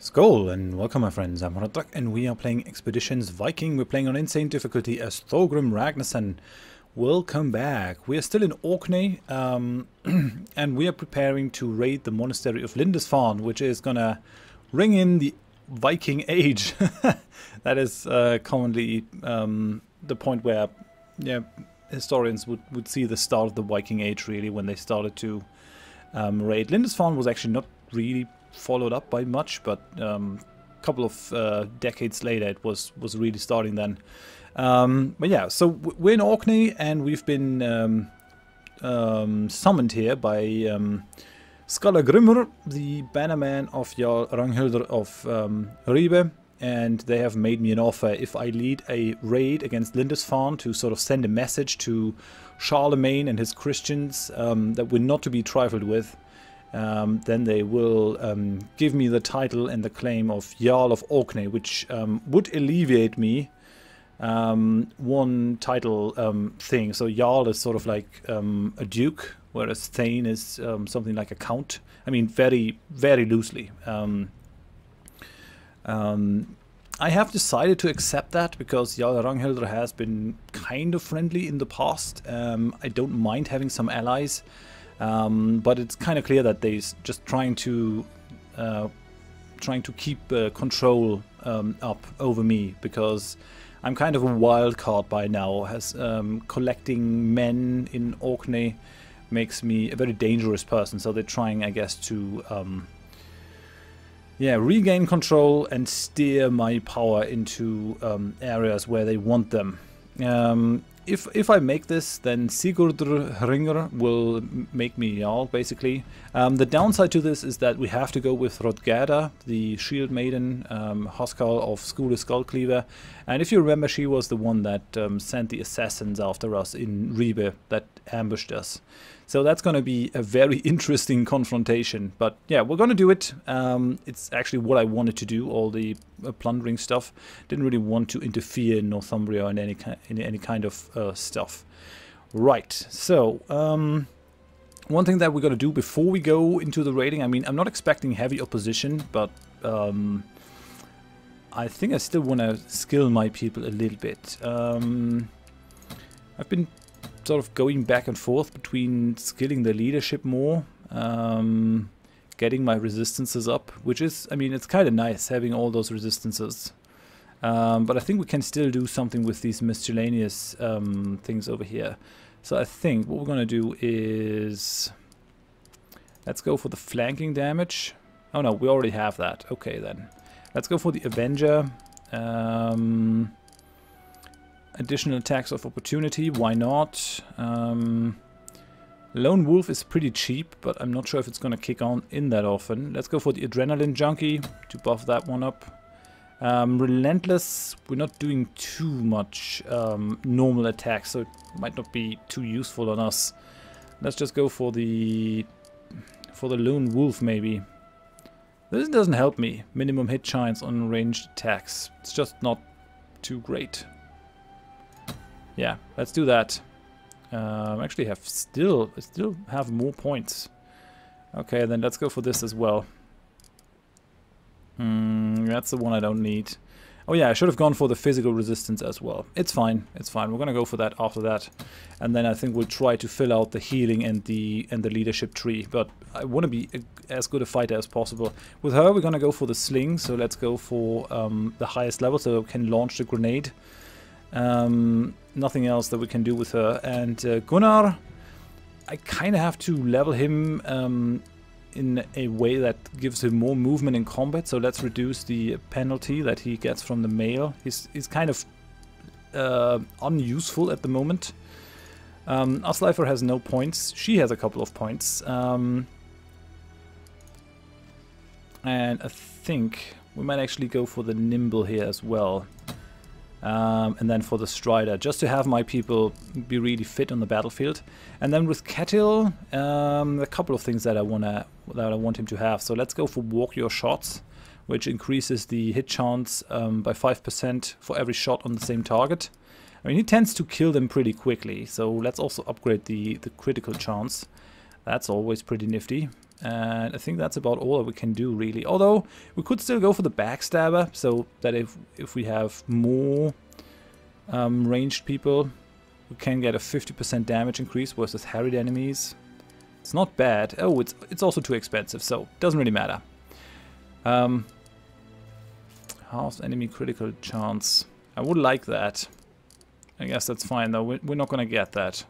Skål and welcome my friends, I'm Horath and we are playing Expeditions Viking. We're playing on insane difficulty as Thorgrim Ragnarsson. Welcome back. We are still in Orkney and we are preparing to raid the monastery of Lindisfarne, which is gonna ring in the Viking age. That is commonly the point where historians would see the start of the Viking age, really, when they started to raid. Lindisfarne was actually not really followed up by much, but a couple of decades later it was really starting then. But yeah, so we're in Orkney and we've been summoned here by Skallagrimr, the bannerman of Jarl Ragnhildr of Ribe, and they have made me an offer if I lead a raid against Lindisfarne to sort of send a message to Charlemagne and his Christians that we're not to be trifled with. Then they will give me the title and the claim of Jarl of Orkney, which would alleviate me one title thing. So Jarl is sort of like a duke, whereas thegn is something like a count. I mean, very, very loosely. I have decided to accept that because Jarl Ragnhildr has been kind of friendly in the past. I don't mind having some allies. But it's kind of clear that they're just trying to keep control up over me, because I'm kind of a wild card by now. Collecting men in Orkney makes me a very dangerous person, so they're trying, I guess, to regain control and steer my power into areas where they want them. If I make this, then Sigurdr Hringr will make me Jarl, basically. The downside to this is that we have to go with Hrothgarda, the shield maiden, Hoskal of Skule Skullcleaver. And if you remember, she was the one that sent the assassins after us in Ribe that ambushed us. So that's going to be a very interesting confrontation. But yeah, we're going to do it. It's actually what I wanted to do, all the plundering stuff. Didn't really want to interfere in Northumbria and any kind of stuff. Right, so one thing that we're going to do before we go into the raiding, I mean, I'm not expecting heavy opposition, but I think I still want to skill my people a little bit. I've been sort of going back and forth between skilling the leadership more, getting my resistances up, which is, I mean, it's kind of nice having all those resistances. But I think we can still do something with these miscellaneous things over here. So I think what we're going to do is, let's go for the flanking damage. Oh no, we already have that. Okay then. Let's go for the Avenger. Additional attacks of opportunity, why not? Lone Wolf is pretty cheap, but I'm not sure if it's going to kick on in that often. Let's go for the Adrenaline Junkie to buff that one up. Relentless, we're not doing too much normal attacks, so it might not be too useful on us. Let's just go for the Lone Wolf, maybe. This doesn't help me. Minimum hit chance on ranged attacks. It's just not too great. Yeah, let's do that. Actually, I still have more points. Okay, then let's go for this as well. That's the one I don't need. Oh yeah, I should have gone for the physical resistance as well. It's fine, it's fine. We're gonna go for that after that, and then I think we'll try to fill out the healing and the leadership tree. But I want to be as good a fighter as possible. With her, we're gonna go for the sling. So let's go for the highest level, so we can launch the grenade. Nothing else that we can do with her. And Gunnar, I kind of have to level him in a way that gives him more movement in combat, so let's reduce the penalty that he gets from the mail. He's kind of unuseful at the moment. Asleifer has no points. She has a couple of points. And I think we might actually go for the Nimble here as well. And then for the Strider, just to have my people be really fit on the battlefield. And then with Ketil, a couple of things that I want him to have. So let's go for Walk Your Shots, which increases the hit chance by 5% for every shot on the same target. I mean, he tends to kill them pretty quickly, so let's also upgrade the critical chance. That's always pretty nifty. And I think that's about all that we can do, really. Although, we could still go for the backstabber, so that if we have more ranged people, we can get a 50% damage increase versus harried enemies. It's not bad. Oh, it's also too expensive, so it doesn't really matter. Half enemy critical chance. I would like that. I guess that's fine, though. We're not going to get that.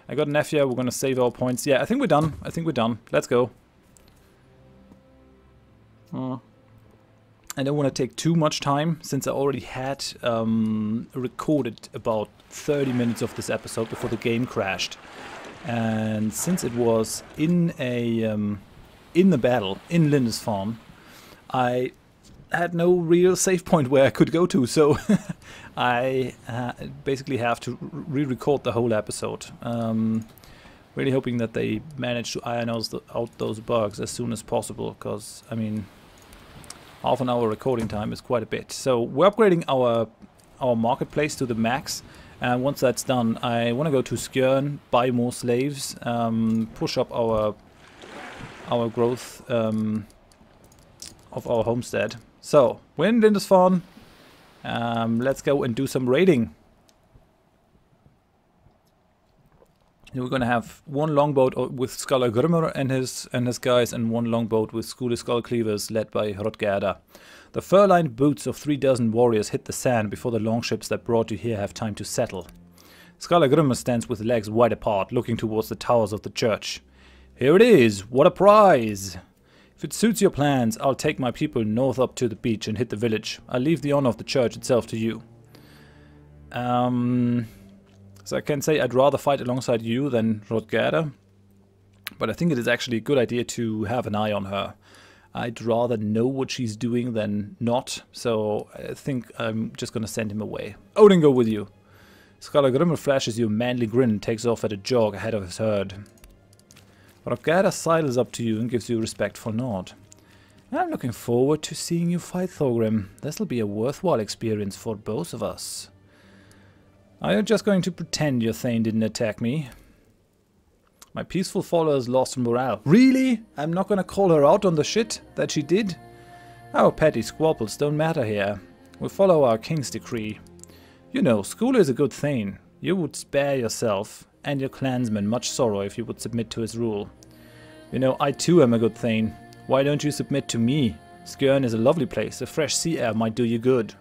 I got Nefia. We're going to save our points. Yeah, I think we're done. I think we're done. Let's go. I don't want to take too much time, since I already had recorded about 30 minutes of this episode before the game crashed. And since it was in the battle in Lindisfarne, I had no real save point where I could go to, so I basically have to re-record the whole episode. Really hoping that they manage to iron out those bugs as soon as possible, because, I mean, half an hour recording time is quite a bit. So we're upgrading our marketplace to the max, and once that's done, I want to go to Skjern, buy more slaves, push up our growth of our homestead. So we're in Lindisfarne. Let's go and do some raiding. We're gonna have one longboat with Skallagrimr and his guys, and one longboat with Skule Skullcleavers led by Hrothgarda. The fur-lined boots of 36 warriors hit the sand before the longships that brought you here have time to settle. Skallagrimr stands with legs wide apart, looking towards the towers of the church. Here it is! What a prize! If it suits your plans, I'll take my people north up to the beach and hit the village. I'll leave the honor of the church itself to you. So I can say I'd rather fight alongside you than Hrothgarda, but I think it is actually a good idea to have an eye on her. I'd rather know what she's doing than not, so I think I'm just gonna send him away. Odin, go with you. Skallagrimr flashes you a manly grin and takes off at a jog ahead of his herd. Hrothgarda sidles up to you and gives you a respectful nod. I'm looking forward to seeing you fight, Thorgrim. This'll be a worthwhile experience for both of us. Are you just going to pretend your thane didn't attack me? My peaceful followers lost morale. Really? I'm not gonna call her out on the shit that she did? Our petty squabbles don't matter here. We follow our king's decree. You know, Skule is a good thane. You would spare yourself and your clansmen much sorrow if you would submit to his rule. You know, I too am a good thane. Why don't you submit to me? Skjern is a lovely place. The fresh sea air might do you good.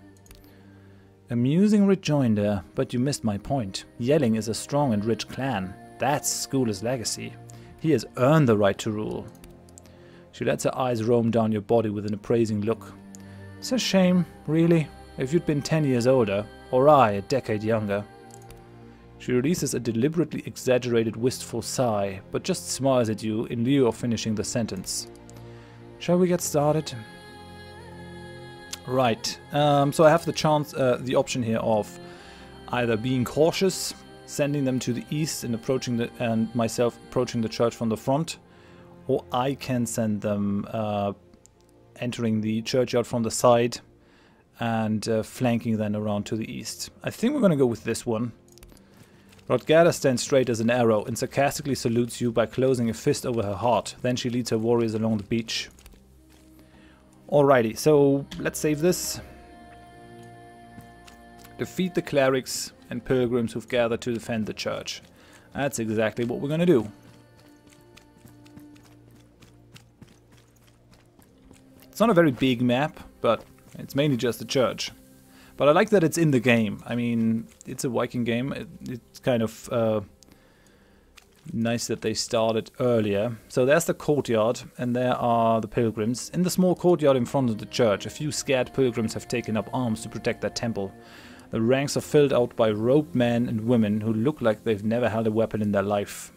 Amusing rejoinder, but you missed my point. Yelling is a strong and rich clan. That's Skule's legacy. He has earned the right to rule. She lets her eyes roam down your body with an appraising look. It's a shame, really, if you'd been 10 years older, or I a decade younger. She releases a deliberately exaggerated wistful sigh, but just smiles at you in lieu of finishing the sentence. Shall we get started? Right, so I have the option here of either being cautious, sending them to the east and myself approaching the church from the front, or I can send them entering the churchyard from the side and flanking then around to the east. I think we're going to go with this one. Hrothgarda stands straight as an arrow and sarcastically salutes you by closing a fist over her heart. Then she leads her warriors along the beach. Alrighty, so let's save this. Defeat the clerics and pilgrims who've gathered to defend the church. That's exactly what we're gonna do. It's not a very big map, but it's mainly just a church. But I like that it's in the game. I mean, it's a Viking game. It's kind of nice that they started earlier. So there's the courtyard, and there are the pilgrims. In the small courtyard in front of the church, a few scared pilgrims have taken up arms to protect their temple. The ranks are filled out by robed men and women who look like they've never held a weapon in their life.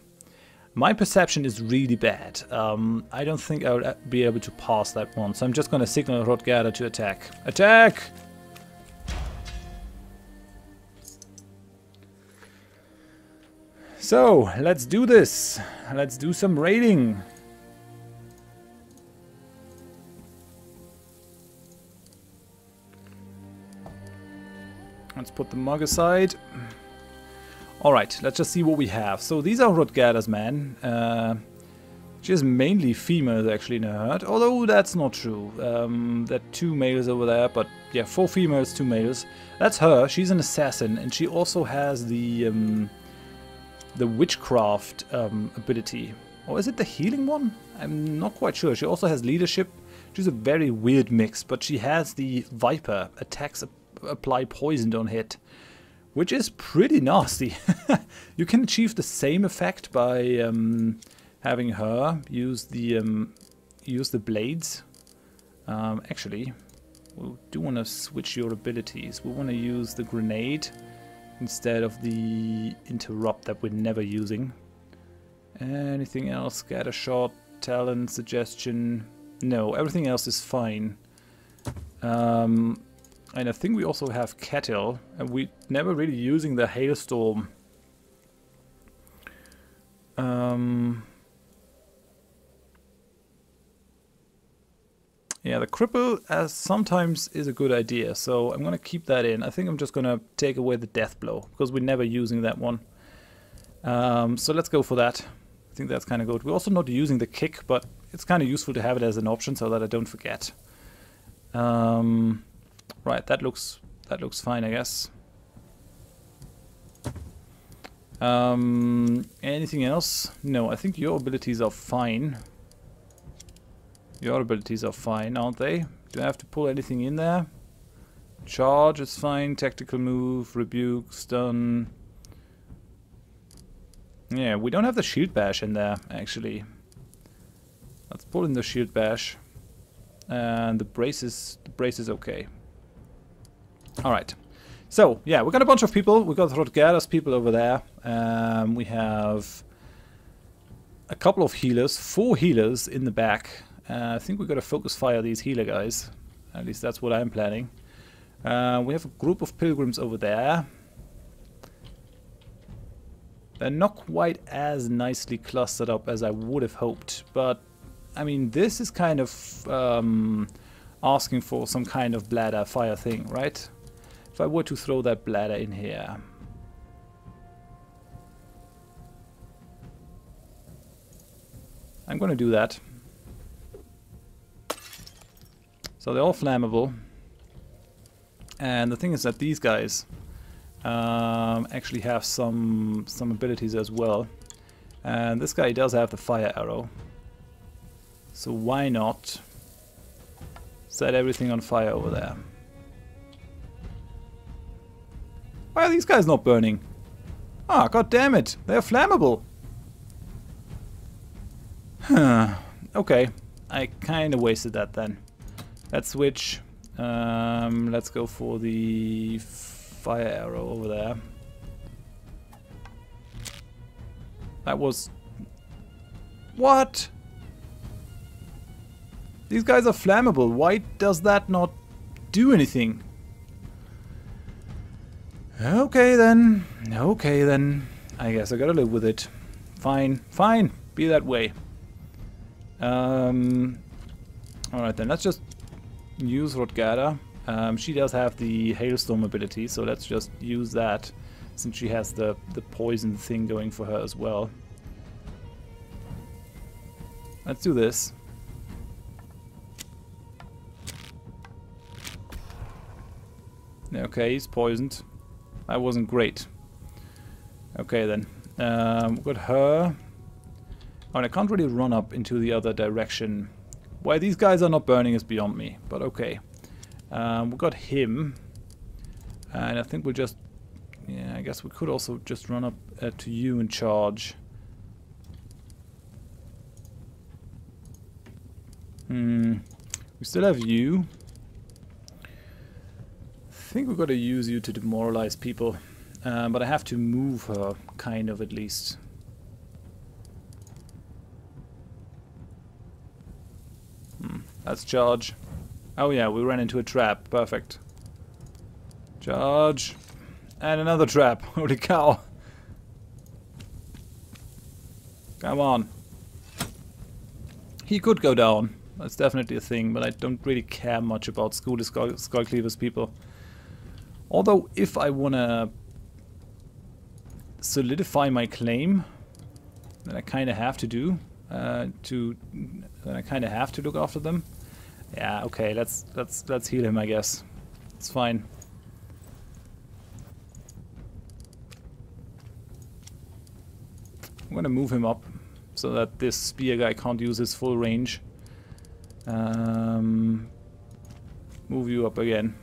My perception is really bad. I don't think I would be able to pass that one, so I'm just going to signal Hrothgarda to attack. Attack! So, let's do this. Let's do some raiding. Let's put the mug aside. Alright, let's just see what we have. So these are Hrothgarda's men. She has mainly females actually in her herd, although that's not true. There are 2 males over there, but yeah, 4 females, 2 males. That's her. She's an assassin, and she also has the witchcraft ability. Or is it the healing one? I'm not quite sure. She also has leadership. She's a very weird mix, but she has the viper, attacks apply poison on hit, which is pretty nasty. You can achieve the same effect by having her use the blades. Actually, we do want to switch your abilities. We want to use the grenade instead of the interrupt that we're never using. Anything else? Scatter shot, talent, suggestion. No, everything else is fine. And I think we also have cattle, and we're never really using the hailstorm. Yeah, the cripple sometimes is a good idea, so I'm gonna keep that in. I think I'm just gonna take away the death blow, because we're never using that one. So let's go for that. I think that's kind of good. We're also not using the kick, but it's kind of useful to have it as an option so that I don't forget. Right, that looks fine, I guess. Anything else? No, I think your abilities are fine. Your abilities are fine, aren't they? Do I have to pull anything in there? Charge is fine. Tactical move, rebuke, stun. Yeah, we don't have the shield bash in there, actually. Let's pull in the shield bash. And the brace is okay. Alright. So, yeah, we got a bunch of people. We got Ragnar's people over there. We have a couple of healers, 4 healers in the back. I think we got to focus fire these healer guys. At least that's what I'm planning. We have a group of pilgrims over there. They're not quite as nicely clustered up as I would have hoped, but I mean, this is kind of asking for some kind of bladder fire thing, right? If I were to throw that bladder in here. I'm gonna do that. So they're all flammable. And the thing is that these guys actually have some abilities as well. And this guy does have the fire arrow. So why not set everything on fire over there? Why are these guys not burning? Ah, god damn it, they're flammable. Huh. Okay, I kind of wasted that then. Let's switch. Let's go for the fire arrow over there. That was... What? These guys are flammable. Why does that not do anything? Okay then. Okay then. I guess I gotta live with it. Fine. Fine. Be that way. Alright then. Let's just use Ragnar. She does have the hailstorm ability, so let's just use that since she has the poison thing going for her as well. Let's do this. Okay, he's poisoned. That wasn't great. Okay then. We've got her. Oh, and I can't really run up into the other direction. Why these guys are not burning is beyond me, but okay. We've got him. And I think we'll just... Yeah, I guess we could also just run up to you and charge. We still have you. I think we've got to use you to demoralize people. But I have to move her, kind of at least. Let's charge. Oh yeah, we ran into a trap. Perfect. Charge. And another trap. Holy cow. Come on. He could go down. That's definitely a thing, but I don't really care much about Skull Cleaver's people. Although, if I want to solidify my claim, then I kind of have to do. to I kind of have to look after them. Yeah, okay, let's heal him, I guess. It's fine. I'm gonna move him up so that this spear guy can't use his full range. Move you up again.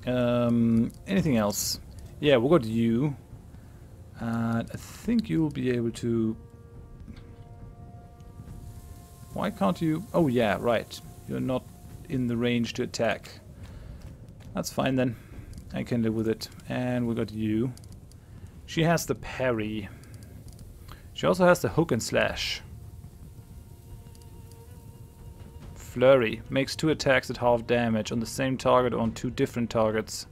Anything else? Yeah, we got you. I think you'll be able to... Why can't you... Oh yeah, right. You're not in the range to attack. That's fine then. I can live with it. And we got you. She has the parry. She also has the hook and slash. Flurry. Makes 2 attacks at half damage on the same target or on 2 different targets.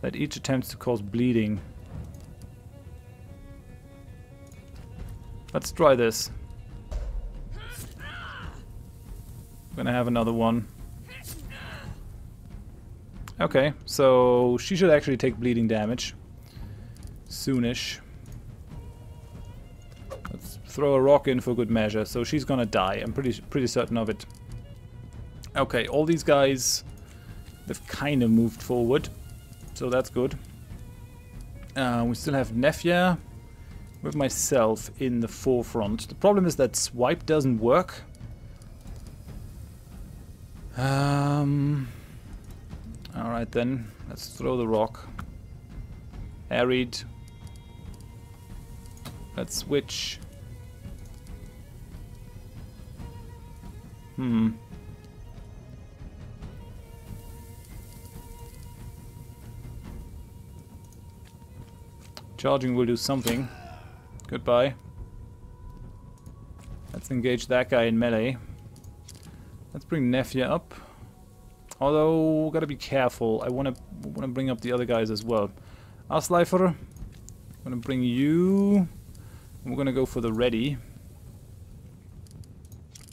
That each attempts to cause bleeding. Let's try this. I'm gonna have another one. Okay, so she should actually take bleeding damage. Soonish. Let's throw a rock in for good measure. So she's gonna die. I'm pretty certain of it. Okay, all these guys, they've kind of moved forward. So that's good. We still have Nefja with myself in the forefront. The problem is that swipe doesn't work. Alright then, let's throw the rock. Harried. Let's switch. Charging will do something. Goodbye. Let's engage that guy in melee. Let's bring Nefja up. Although, gotta be careful. I wanna bring up the other guys as well. Asleifer. I'm gonna bring you. We're gonna go for the ready.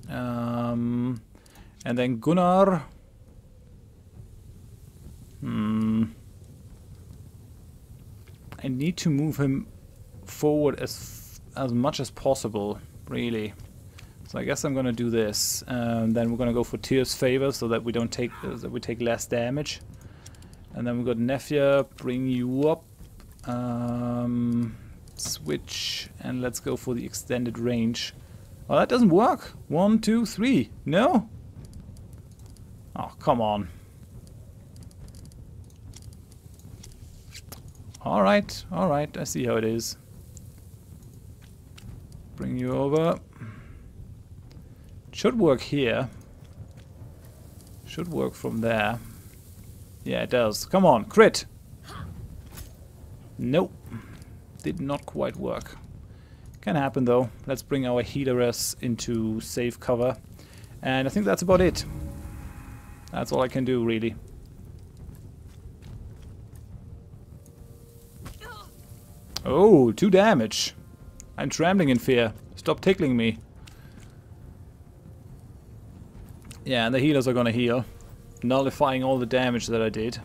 And then Gunnar. I need to move him forward as much as possible, really. So I guess I'm gonna do this. Then we're gonna go for Tyr's favor so that we don't take that we take less damage. And then we got Nefja, bring you up. Switch, and let's go for the extended range. Oh, that doesn't work. 1, 2, 3. No. Oh, come on. Alright, I see how it is. Bring you over. Should work here. Should work from there. Yeah, it does. Come on, crit! Nope. Did not quite work. Can happen though. Let's bring our healeress into safe cover. And I think that's about it. That's all I can do, really. Oh, 2 damage. I'm trembling in fear. Stop tickling me. Yeah, and the healers are gonna heal, nullifying all the damage that I did.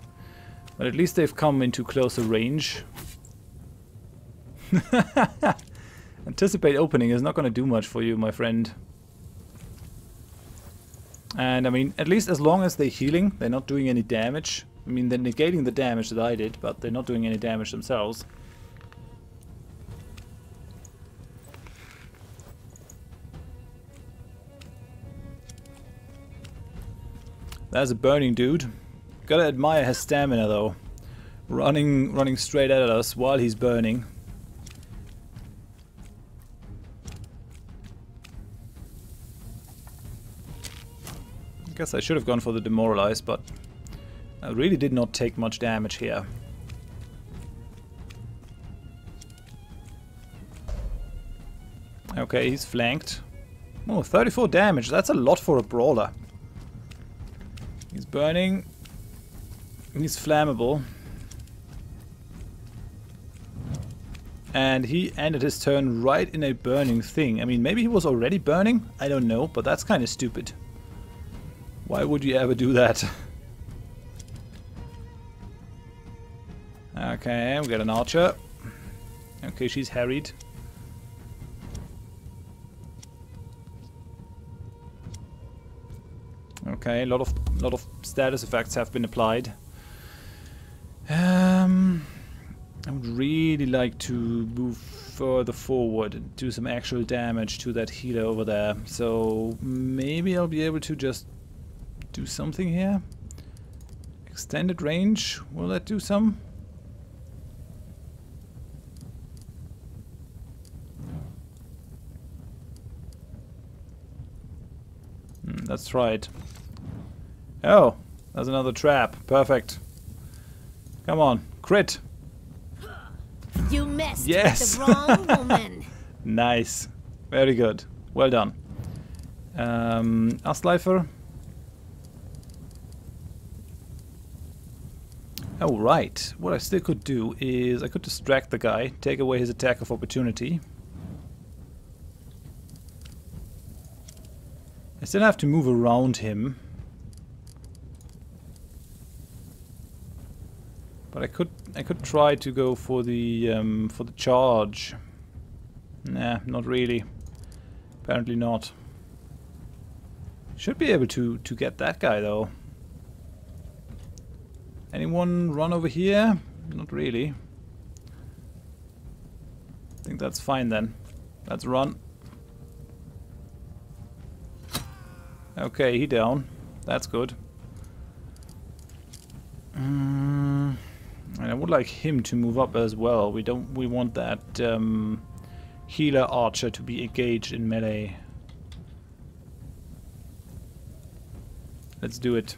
But at least they've come into closer range. Anticipate opening is not gonna do much for you, my friend. And I mean, at least as long as they're healing, they're not doing any damage. I mean, they're negating the damage that I did, but they're not doing any damage themselves. There's a burning dude. Gotta admire his stamina though. Running straight at us while he's burning. I guess I should have gone for the demoralize, but I really did not take much damage here. Okay, he's flanked. Oh, 34 damage. That's a lot for a brawler. He's burning. He's flammable. And he ended his turn right in a burning thing. I mean, maybe he was already burning? I don't know, but that's kind of stupid. Why would you ever do that? Okay, we got an archer. Okay, she's harried. Okay, a lot of status effects have been applied. I would really like to move further forward and do some actual damage to that healer over there. So maybe I'll be able to just do something here. Extended range, will that do some? Let's try it. Oh, there's another trap. Perfect. Come on, crit. You messed yes. with the wrong woman. Nice. Very good. Well done. Astleifer. Oh, right. What I still could do is I could distract the guy, take away his attack of opportunity. I still have to move around him. But I could try to go for the charge. Nah, not really. Apparently not. Should be able to get that guy though. Anyone run over here? Not really. I think that's fine then. Let's run. Okay, he down. That's good. And I would like him to move up as well. We want that healer archer to be engaged in melee. Let's do it.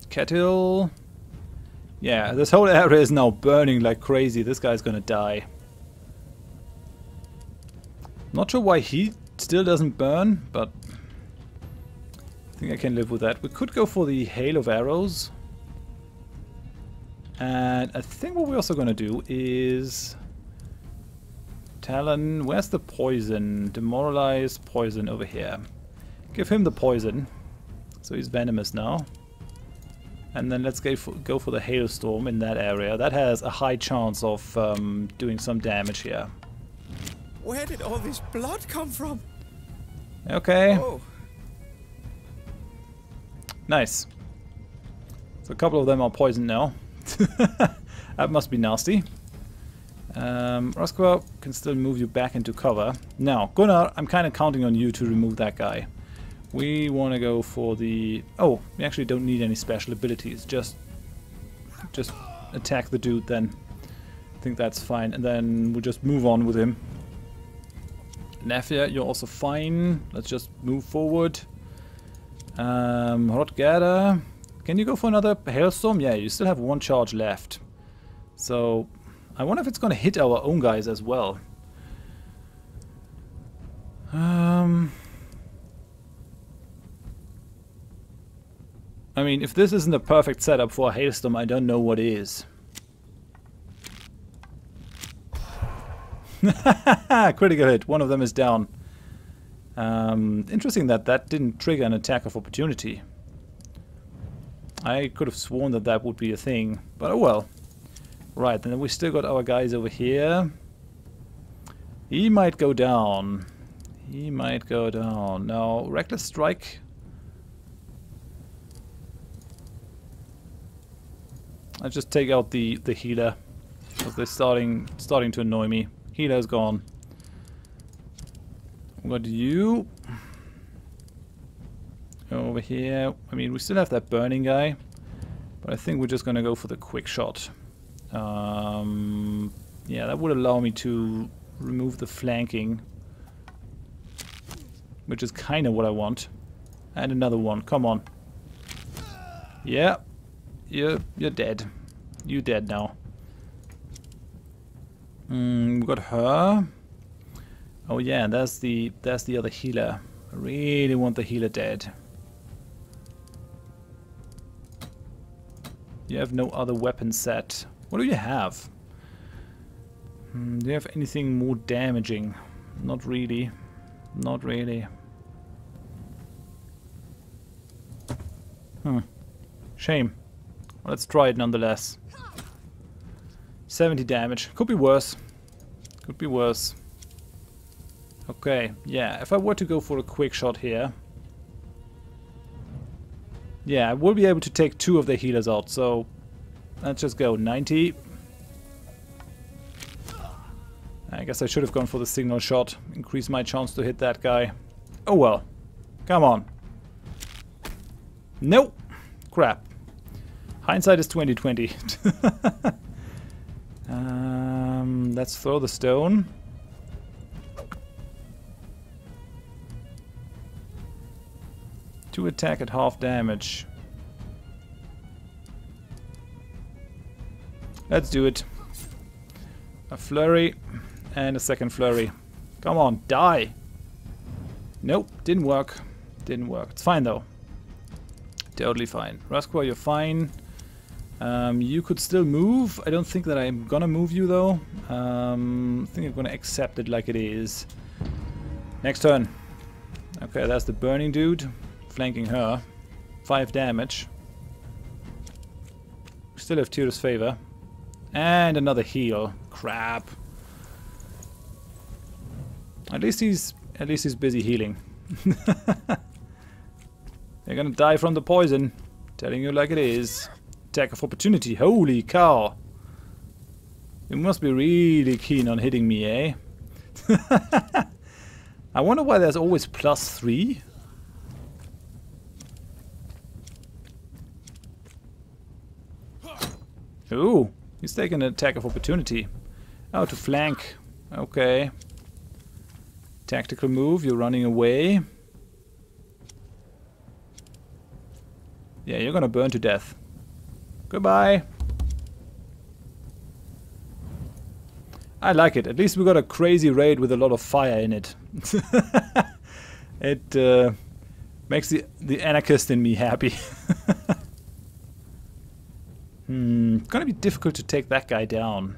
Kettle. Yeah, this whole area is now burning like crazy. This guy's gonna die. Not sure why he still doesn't burn, but I think I can live with that. We could go for the hail of arrows. And I think what we're also gonna do is Talon. Where's the poison? Demoralize poison over here. Give him the poison. So he's venomous now. And then let's go for the hailstorm in that area. That has a high chance of doing some damage here. Where did all this blood come from? Okay. Oh. Nice. So a couple of them are poisoned now. That must be nasty. Roscoe can still move you back into cover. Now, Gunnar, I'm kind of counting on you to remove that guy. We want to go for the... Oh, we actually don't need any special abilities. Just attack the dude then. I think that's fine. And then we'll just move on with him. Nafia, you're also fine. Let's just move forward. Hrothgarda, can you go for another hailstorm? Yeah, you still have one charge left. So, I wonder if it's going to hit our own guys as well. I mean, if this isn't a perfect setup for a hailstorm, I don't know what is. Critical hit. One of them is down. Interesting that that didn't trigger an attack of opportunity. I could have sworn that that would be a thing, but oh well. Right, then we still got our guys over here. He might go down. He might go down. Now, Reckless Strike. I'll just take out the healer, because they're starting to annoy me. Healer's gone. What do you? Over here. I mean, we still have that burning guy, but I think we're just gonna go for the quick shot. Yeah, that would allow me to remove the flanking, which is kind of what I want. And another one. Come on. Yeah. You're dead. You dead now. We got her. Oh yeah, that's the other healer. I really want the healer dead. You have no other weapon set. What do you have? Do you have anything more damaging? Not really. Not really. Shame. Well, let's try it nonetheless. 70 damage. Could be worse. Could be worse. Okay, yeah, if I were to go for a quick shot here... Yeah, I will be able to take 2 of the healers out, so... Let's just go, 90. I guess I should have gone for the signal shot. Increase my chance to hit that guy. Oh well. Come on. Nope. Crap. Hindsight is 20/20. Let's throw the stone. To attack at half damage. Let's do it. A flurry and a second flurry. Come on, die! Nope, didn't work. Didn't work. It's fine though. Totally fine. Rasqua, you're fine. You could still move. I don't think that I'm gonna move you though. I think I'm gonna accept it like it is. Next turn. Okay, that's the burning dude. Flanking her. 5 damage. Still have Tyr's favor. And another heal. Crap. At least he's busy healing. They're gonna die from the poison. Telling you like it is. Attack of opportunity. Holy cow. You must be really keen on hitting me, eh? I wonder why there's always +3. Ooh, he's taking an attack of opportunity. Oh, to flank. Okay. Tactical move, you're running away. Yeah, you're gonna burn to death. Goodbye. I like it. At least we got a crazy raid with a lot of fire in it. It makes the anarchist in me happy. Gonna be difficult to take that guy down.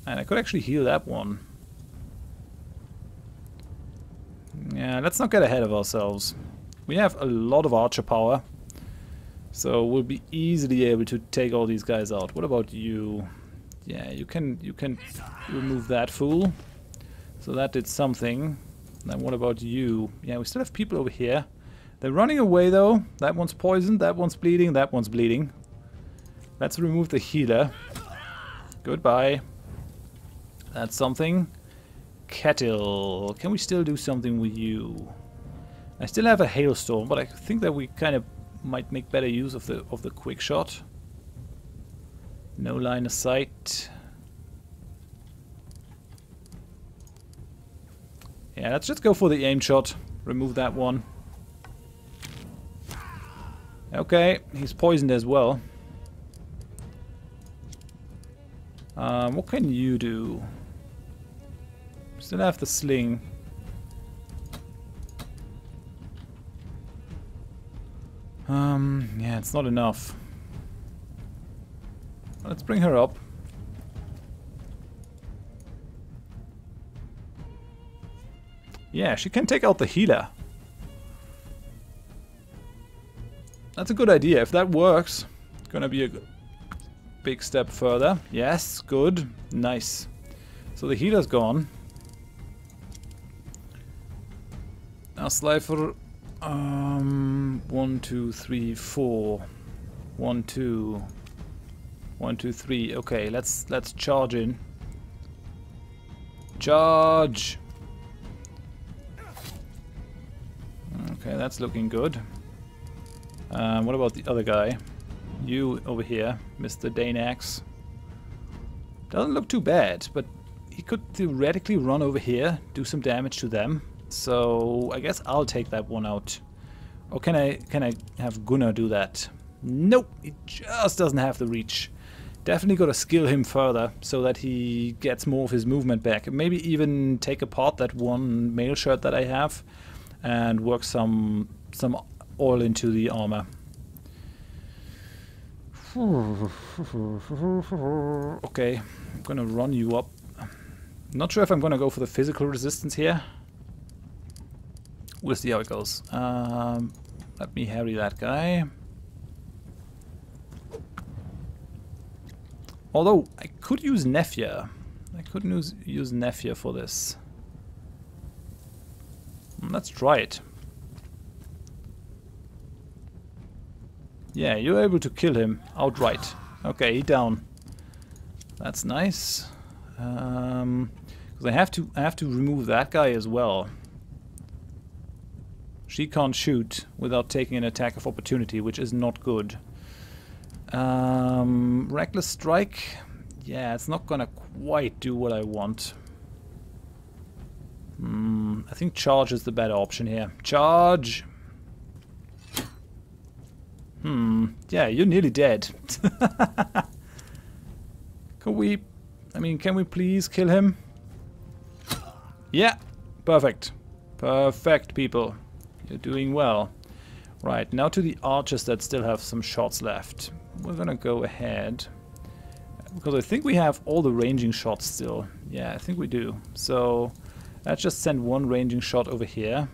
And I could actually heal that one. Yeah, let's not get ahead of ourselves. We have a lot of archer power. So we'll be easily able to take all these guys out. What about you? Yeah, you can remove that fool. So that did something. Then what about you? Yeah, we still have people over here. They're running away though. That one's poisoned, that one's bleeding, that one's bleeding. Let's remove the healer. Goodbye. That's something. Kettle. Can we still do something with you? I still have a hailstorm, but I think that we kind of might make better use of the quick shot. No line of sight. Yeah, let's just go for the aim shot. Remove that one. Okay, he's poisoned as well. What can you do? Still have the sling. Yeah, it's not enough. Let's bring her up. Yeah, she can take out the healer. That's a good idea. If that works, it's gonna be a big step further. Yes, good. Nice. So the healer's gone. Now Slifer. 1, 2, 3, 4. 1, 2. 1, 2, 3. Okay, let's charge in. Charge! Okay, that's looking good. What about the other guy? You over here, Mr. Danax. Doesn't look too bad, but he could theoretically run over here, do some damage to them. So I guess I'll take that one out. Or can I have Gunnar do that? Nope, he just doesn't have the reach. Definitely got to skill him further so that he gets more of his movement back. Maybe even take apart that one mail shirt that I have and work some oil into the armor. Okay, I'm gonna run you up. Not sure if I'm gonna go for the physical resistance here. We'll see how it goes. Let me harry that guy. Although, I could use Nefja. I could use Nephir for this. Let's try it. Yeah, you're able to kill him outright. Okay, he down. That's nice. Because I have to remove that guy as well. She can't shoot without taking an attack of opportunity, which is not good. Reckless strike. Yeah, it's not gonna quite do what I want. I think charge is the better option here. Charge! Yeah, you're nearly dead. Can we please kill him? Yeah, perfect. Perfect, people. You're doing well. Right, now to the archers that still have some shots left. We're gonna go ahead. Because I think we have all the ranging shots still. Yeah, I think we do. So, let's just send one ranging shot over here.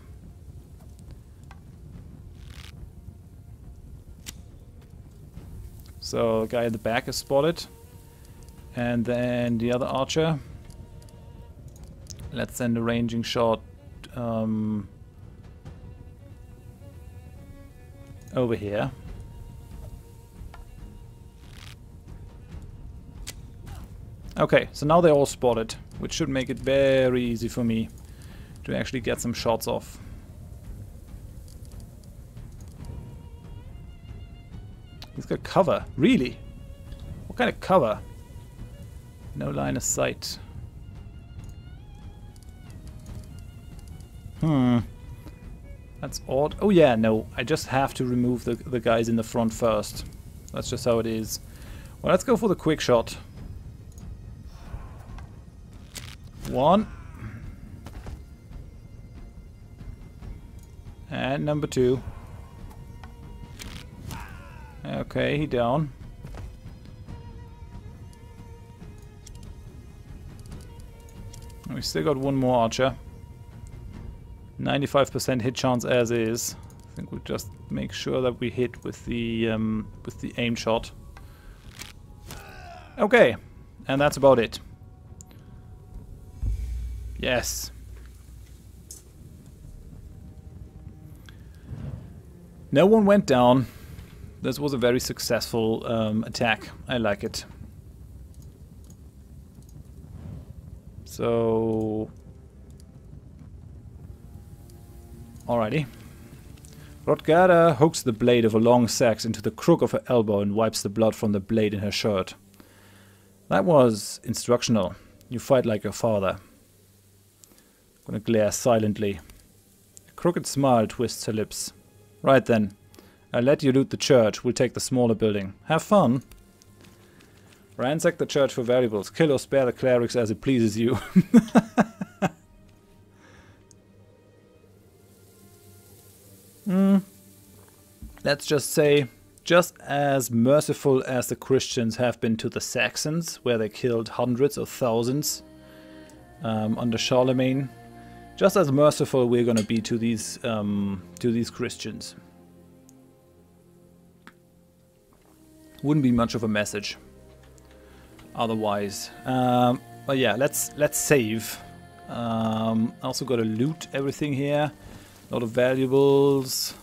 So, the guy in the back is spotted. And then the other archer. Let's send a ranging shot over here. Okay, so now they're all spotted, which should make it very easy for me to actually get some shots off. He's got cover. Really? What kind of cover? No line of sight. That's odd. Oh yeah, no. I just have to remove the guys in the front first. That's just how it is. Well, let's go for the quick shot. One. And number two. Okay, he down. We still got one more archer. 95% hit chance as is. I think we'll just make sure that we hit with the aim shot. Okay, and that's about it. Yes. No one went down. This was a very successful attack. I like it. So, alrighty. Ragnar hooks the blade of a long axe into the crook of her elbow and wipes the blood from the blade in her shirt. That was instructional. You fight like your father. I'm gonna glare silently. A crooked smile twists her lips. Right then. I'll let you loot the church. We'll take the smaller building. Have fun. Ransack the church for valuables. Kill or spare the clerics as it pleases you. Let's just say, just as merciful as the Christians have been to the Saxons, where they killed hundreds or thousands under Charlemagne, just as merciful we're gonna be to these Christians. Wouldn't be much of a message otherwise. But yeah, let's save. Also got to loot everything here. A lot of valuables.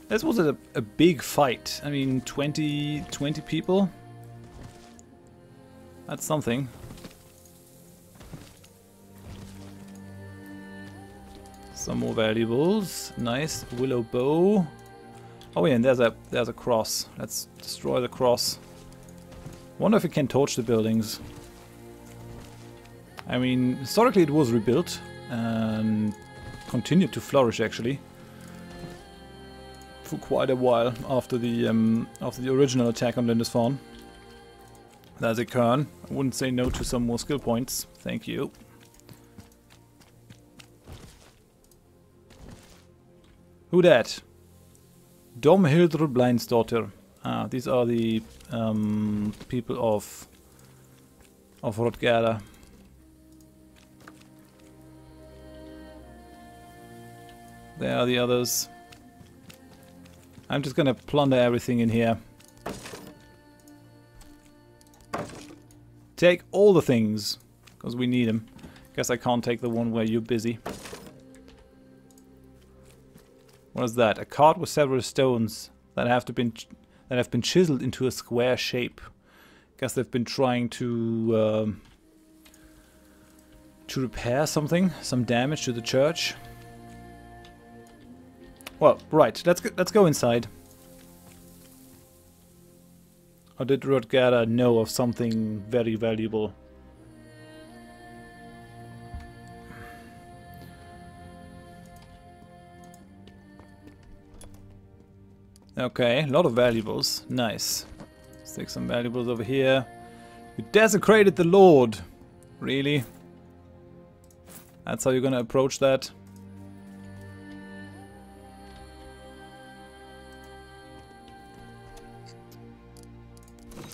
This was a big fight. I mean, 20 people. That's something. Some more valuables. Nice willow bow. Oh yeah, and there's a cross. Let's destroy the cross. Wonder if we can torch the buildings. I mean, historically it was rebuilt and continued to flourish actually for quite a while after the original attack on Lindisfarne. There's a cairn. I wouldn't say no to some more skill points. Thank you. Who dat? Domhildr Blindsdottir. Ah, these are the people of Ragnar. There are the others. I'm just gonna plunder everything in here. Take all the things, because we need them. Guess I can't take the one where you're busy. What is that? A cart with several stones that have been chiseled into a square shape. Guess they've been trying to repair something, some damage to the church. Well, right. Let's go inside. Or did Ragnar know of something very valuable? Okay, a lot of valuables. Nice. Stick some valuables over here. You desecrated the Lord. Really? That's how you're gonna approach that?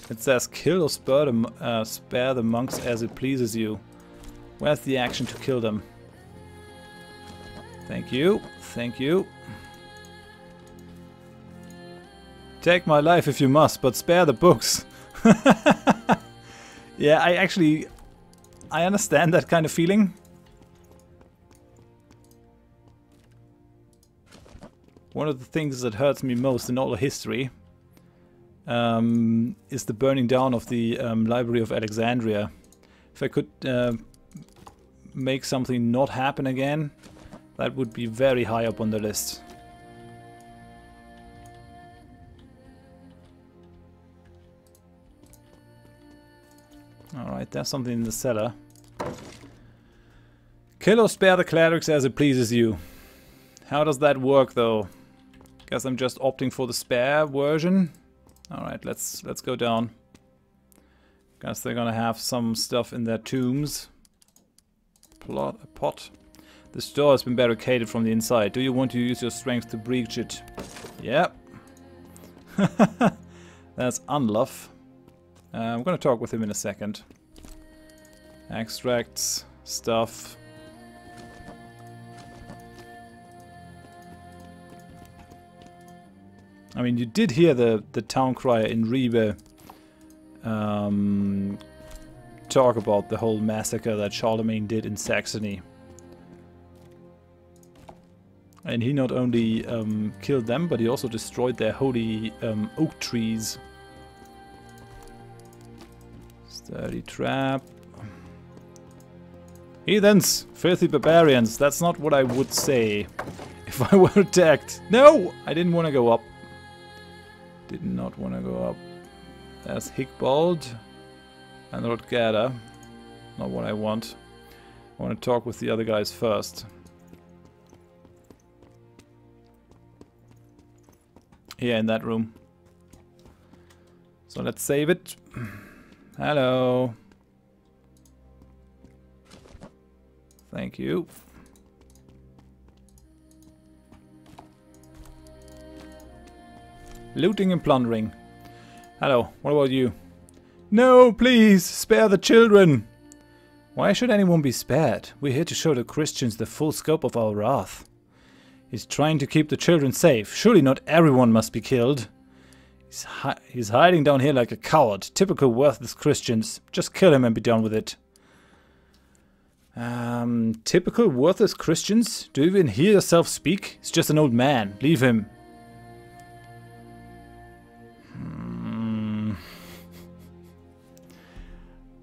It says kill or spare the monks as it pleases you. Where's the action to kill them? Thank you. Thank you. Take my life if you must, but spare the books. Yeah, I understand that kind of feeling. One of the things that hurts me most in all of history is the burning down of the Library of Alexandria. If I could make something not happen again, that would be very high up on the list. Alright, there's something in the cellar. Kill or spare the clerics as it pleases you. How does that work though? Guess I'm just opting for the spare version. Alright, let's go down. Guess they're gonna have some stuff in their tombs. A pot. This door has been barricaded from the inside. Do you want to use your strength to breach it? Yep. That's unluff. I'm gonna talk with him in a second. Extracts, stuff. I mean, you did hear the town crier in Ribe talk about the whole massacre that Charlemagne did in Saxony. And he not only killed them, but he also destroyed their holy oak trees. Sturdy trap. Heathens! Filthy barbarians! That's not what I would say if I were attacked. No! I didn't want to go up. Did not want to go up. There's Higbald and Ragnar. Not what I want. I want to talk with the other guys first. Here in that room. So let's save it. Hello. Thank you. Looting and plundering. Hello, what about you? No, please, spare the children! Why should anyone be spared? We're here to show the Christians the full scope of our wrath. He's trying to keep the children safe. Surely not everyone must be killed. He's hiding down here like a coward. Typical worthless Christians. Just kill him and be done with it. Typical worthless Christians? Do you even hear yourself speak? He's just an old man. Leave him.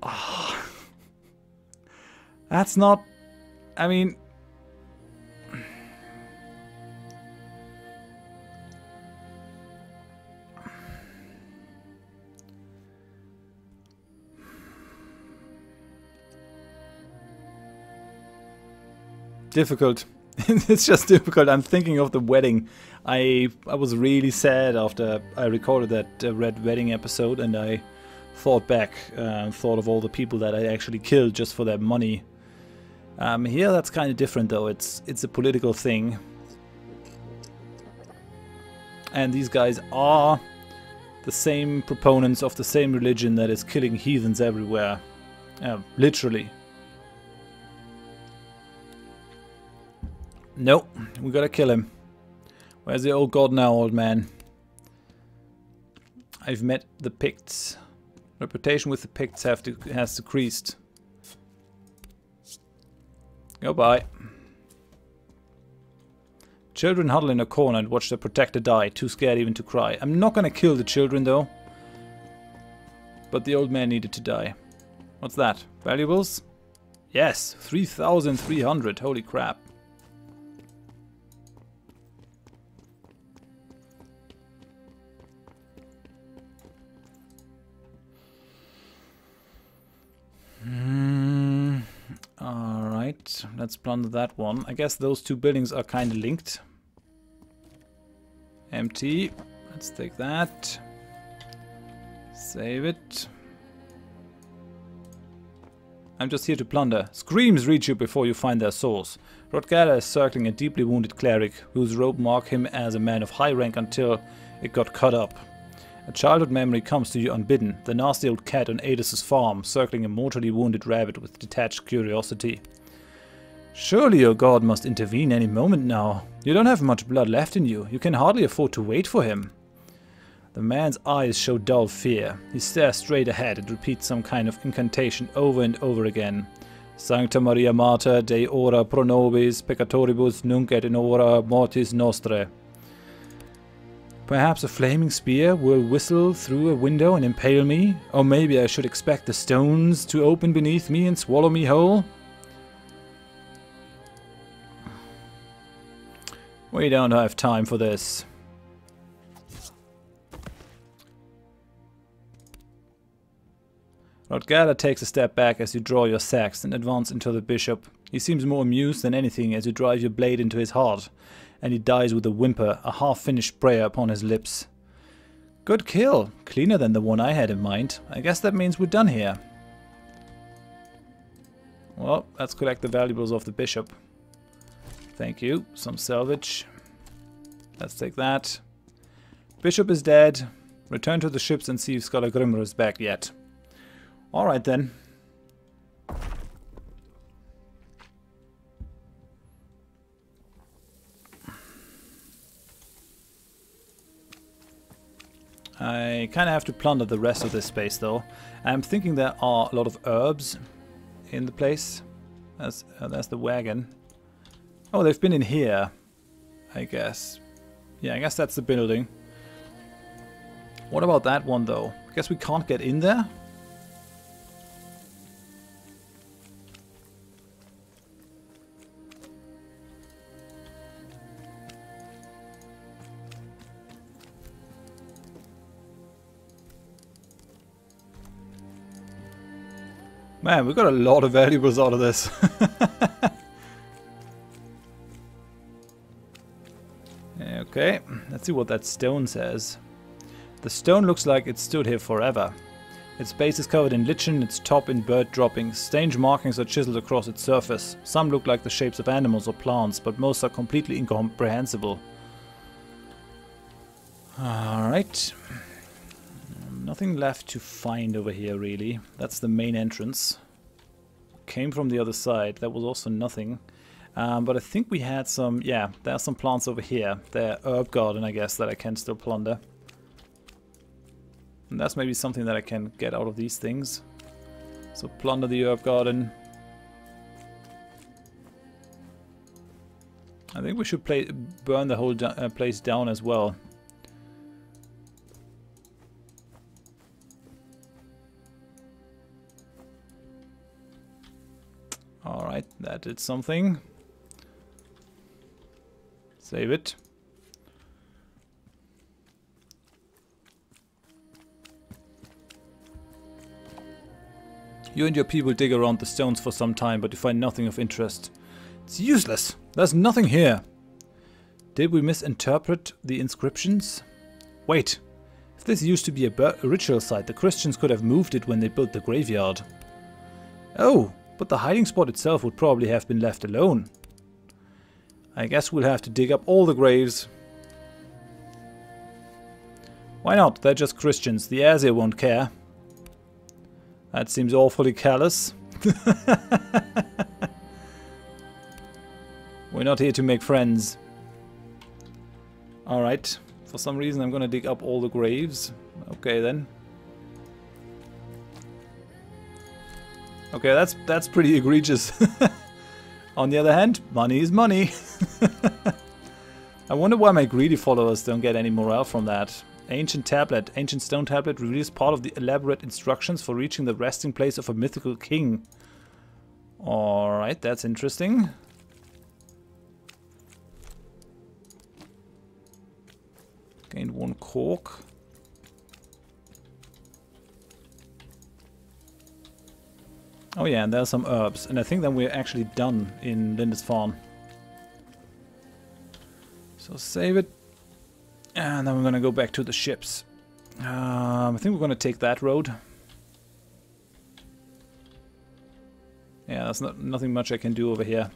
Oh. That's not... I mean... difficult. It's just difficult. I'm thinking of the wedding. I was really sad after I recorded that Red Wedding episode, and I thought back, thought of all the people that I actually killed just for their money. Here that's kind of different though. It's a political thing, and these guys are the same proponents of the same religion that is killing heathens everywhere, literally. Nope, we gotta kill him. Where's the old god now, old man? I've met the Picts. Reputation with the Picts has decreased. Goodbye. Children huddle in a corner and watch their protector die, too scared even to cry. I'm not gonna kill the children though. But the old man needed to die. What's that? Valuables? Yes, 3,300. Holy crap. Alright, let's plunder that one. I guess those two buildings are kind of linked. Empty. Let's take that. Save it. I'm just here to plunder. Screams reach you before you find their source. Ragnar is circling a deeply wounded cleric, whose robe marked him as a man of high rank until it got cut up. A childhood memory comes to you unbidden, the nasty old cat on Adis's farm, circling a mortally wounded rabbit with detached curiosity. Surely your god must intervene any moment now. You don't have much blood left in you. You can hardly afford to wait for him. The man's eyes show dull fear. He stares straight ahead and repeats some kind of incantation over and over again. Sancta Maria Mater, Dei ora pro nobis, peccatoribus nunc et in hora mortis nostrae. Perhaps a flaming spear will whistle through a window and impale me? Or maybe I should expect the stones to open beneath me and swallow me whole? We don't have time for this. Ragnar takes a step back as you draw your sacks and advance into the bishop. He seems more amused than anything as you drive your blade into his heart, and he dies with a whimper, a half-finished prayer upon his lips. Good kill. Cleaner than the one I had in mind. I guess that means we're done here. Well, let's collect the valuables of the bishop. Thank you. Some salvage. Let's take that. Bishop is dead. Return to the ships and see if Scholar Grimmer is back yet. Alright then. I kind of have to plunder the rest of this space though. I'm thinking there are a lot of herbs in the place. That's the wagon. Oh, they've been in here, I guess. Yeah, I guess that's the building. What about that one though? I guess we can't get in there? Man, we got a lot of valuables out of this. Okay, let's see what that stone says. The stone looks like it stood here forever. Its base is covered in lichen, its top in bird droppings. Strange markings are chiseled across its surface. Some look like the shapes of animals or plants, but most are completely incomprehensible. Alright. Nothing left to find over here, really. That's the main entrance. Came from the other side. That was also nothing. But I think we had some... Yeah, there are some plants over here. They're herb garden, I guess, that I can still plunder. And that's maybe something that I can get out of these things. So plunder the herb garden. I think we should burn the whole place down as well. Alright, that did something. Save it. You and your people dig around the stones for some time, but you find nothing of interest. It's useless. There's nothing here. Did we misinterpret the inscriptions? Wait. If this used to be a ritual site, the Christians could have moved it when they built the graveyard. Oh, but the hiding spot itself would probably have been left alone. I guess we'll have to dig up all the graves. Why not? They're just Christians. The Azir won't care. That seems awfully callous. We're not here to make friends. Alright. For some reason I'm gonna dig up all the graves. Okay then. Okay, that's pretty egregious. On the other hand, money is money. I wonder why my greedy followers don't get any morale from that. Ancient tablet. Ancient stone tablet reveals part of the elaborate instructions for reaching the resting place of a mythical king. Alright, that's interesting. Gained 1 cork. Oh yeah, and there's some herbs. And I think then we're actually done in Lindisfarne. So save it. And then we're gonna go back to the ships. I think we're gonna take that road. Yeah, there's nothing much I can do over here.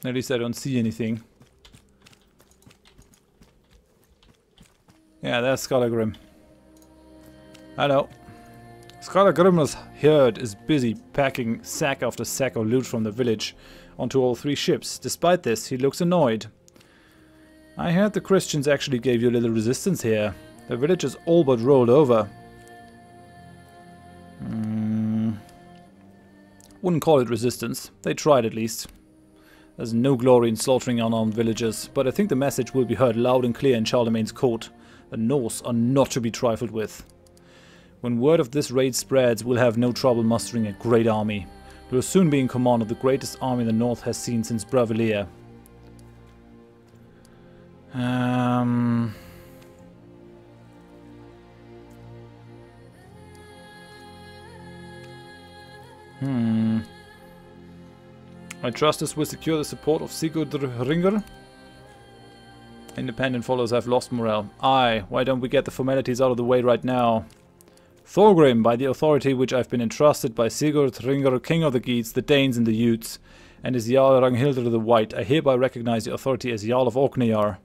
At least I don't see anything. Yeah, there's Skalagrim. Hello. Skalagrim's herd is busy packing sack after sack of loot from the village onto all 3 ships. Despite this, he looks annoyed. I heard the Christians actually gave you a little resistance here. The village is all but rolled over. Wouldn't call it resistance. They tried at least. There's no glory in slaughtering unarmed villagers, but I think the message will be heard loud and clear in Charlemagne's court. The Norse are not to be trifled with. When word of this raid spreads, we'll have no trouble mustering a great army. We will soon be in command of the greatest army the North has seen since Bravelia. I trust this will secure the support of Sigurdr. Independent followers have lost morale. Aye, why don't we get the formalities out of the way right now? Thorgrim, by the authority which I've been entrusted by Sigurdr, king of the Geats, the Danes and the Utes, and his Jarl Ragnhildr the White, I hereby recognize the authority as Jarl of Orkneyjar.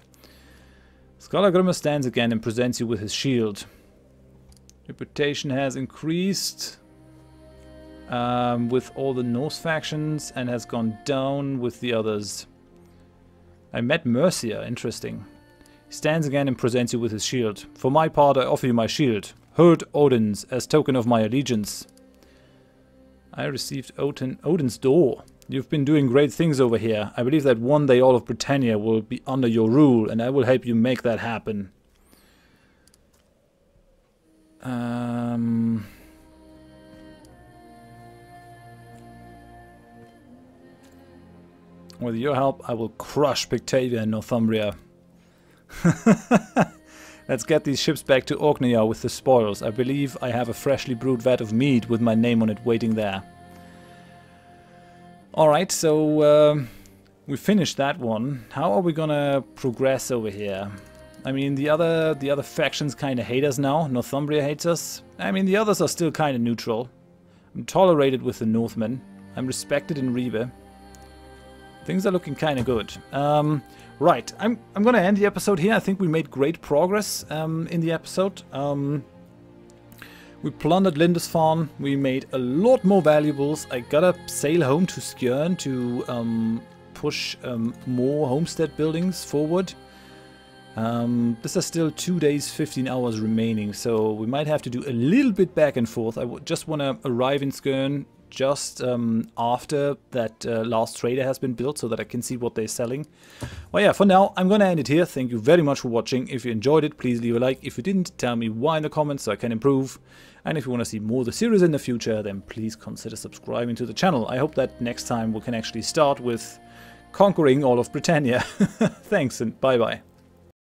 Skalagrim stands again and presents you with his shield. Reputation has increased with all the Norse factions and has gone down with the others. I met Mercia, interesting. He stands again and presents you with his shield. For my part, I offer you my shield. Hurd Odin's, as token of my allegiance. I received Odin's door. You've been doing great things over here. I believe that one day all of Britannia will be under your rule, and I will help you make that happen. With your help, I will crush Pictavia and Northumbria. Let's get these ships back to Orkneyjar with the spoils. I believe I have a freshly brewed vat of mead with my name on it waiting there. Alright, so we finished that one. How are we gonna progress over here? I mean, the other factions kind of hate us now. Northumbria hates us. I mean, the others are still kind of neutral. I'm tolerated with the Northmen. I'm respected in Ribe. Things are looking kind of good. Right, I'm gonna end the episode here. I think we made great progress in the episode. We plundered Lindisfarne. We made a lot more valuables. I gotta sail home to Skjern to push more homestead buildings forward. This is still 2 days, 15 hours remaining, so we might have to do a little bit back and forth. I just want to arrive in Skjern just after that last trader has been built so that I can see what they're selling. Well, yeah, for now, I'm going to end it here. Thank you very much for watching. If you enjoyed it, please leave a like. If you didn't, tell me why in the comments so I can improve. And if you want to see more of the series in the future, then please consider subscribing to the channel. I hope that next time we can actually start with conquering all of Britannia. Thanks and bye-bye.